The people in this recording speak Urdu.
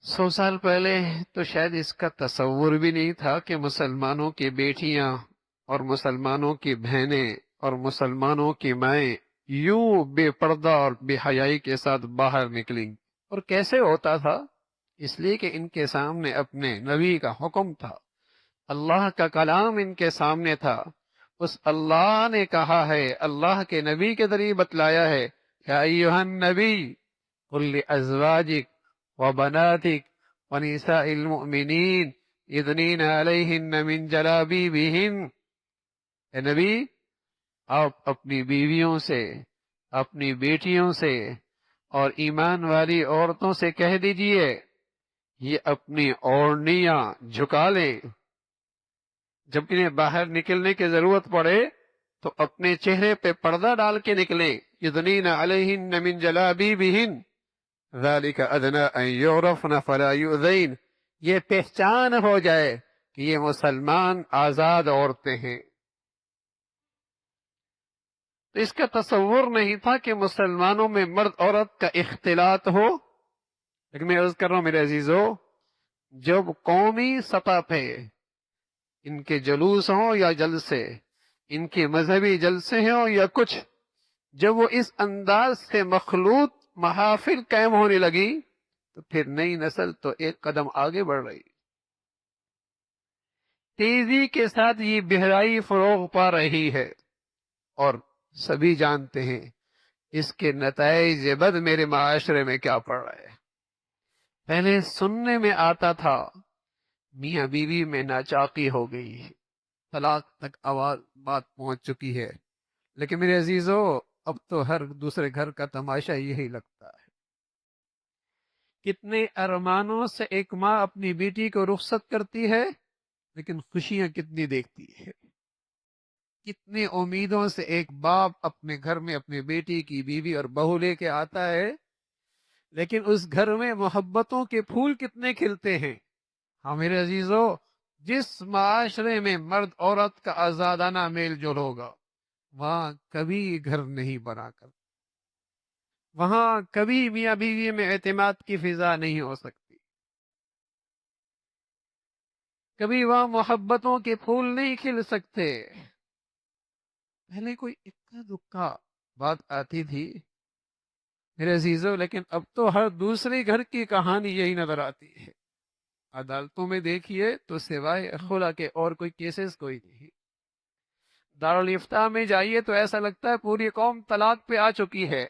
100 سال پہلے تو شاید اس کا تصور بھی نہیں تھا کہ مسلمانوں کی بیٹیاں اور مسلمانوں کی بہنیں اور مسلمانوں کی مائیں یوں بے پردہ اور بے حیائی کے ساتھ باہر نکلیں۔ اور کیسے ہوتا تھا؟ اس لیے کہ ان کے سامنے اپنے نبی کا حکم تھا، اللہ کا کلام ان کے سامنے تھا، اس اللہ نے کہا ہے، اللہ کے نبی کے ذریعے بتلایا ہے، یا ایھا النبی قل لازواجک وبناتک ونساء المؤمنین یدنین علیہن من جلابیبہن۔ اے نبی، آپ اپنی بیویوں سے، اپنی بیٹیوں سے اور ایمان والی عورتوں سے کہہ دیجئے یہ اپنی اوڑنیاں جھکا لیں، جب انہیں باہر نکلنے کی ضرورت پڑے تو اپنے چہرے پہ پردہ ڈال کے نکلیں۔ یدنین علیہن من جلابیبہن ذالک ادنی ان یعرفن فلا یؤذین، یہ پہچان ہو جائے کہ یہ مسلمان آزاد عورتیں ہیں۔ تو اس کا تصور نہیں تھا کہ مسلمانوں میں مرد عورت کا اختلاط ہو۔ لیکن میں عرض کر رہا ہوں میرے عزیزو، جب قومی سطح پہ ان کے جلوس ہوں یا جلسے، ان کے مذہبی جلسے ہوں یا کچھ، جب وہ اس انداز سے مخلوط محافل قائم ہونے لگی تو پھر نئی نسل تو ایک قدم آگے بڑھ رہی، تیزی کے ساتھ یہ بہرائی فروغ پا رہی ہے، اور سبھی جانتے ہیں اس کے نتائج بد میرے معاشرے میں کیا پڑ رہا ہے۔ پہلے سننے میں آتا تھا میاں بیوی میں ناچاقی ہو گئی ہے، طلاق تک آواز بات پہنچ چکی ہے، لیکن میرے عزیزو اب تو ہر دوسرے گھر کا تماشا یہی لگتا ہے۔ کتنے ارمانوں سے ایک ماں اپنی بیٹی کو رخصت کرتی ہے، لیکن خوشیاں کتنی دیکھتی ہے۔ کتنی امیدوں سے ایک باپ اپنے گھر میں اپنی بیٹی کی بیوی اور بہو لے کے آتا ہے، لیکن اس گھر میں محبتوں کے پھول کتنے کھلتے ہیں۔ ہاں میرے عزیزو، جس معاشرے میں مرد عورت کا آزادانہ میل جول ہوگا وہاں کبھی گھر نہیں بنا کر، وہاں کبھی میاں بیوی میں اعتماد کی فضا نہیں ہو سکتی، کبھی وہاں محبتوں کے پھول نہیں کھل سکتے۔ پہلے کوئی اکا دکا بات آتی تھی میرے عزیزو، لیکن اب تو ہر دوسرے گھر کی کہانی یہی نظر آتی ہے۔ عدالتوں میں دیکھیے تو سوائے خلا کے اور کوئی کیسز کوئی نہیں۔ دارالافتاء میں جائیے تو ایسا لگتا ہے پوری قوم طلاق پہ آ چکی ہے،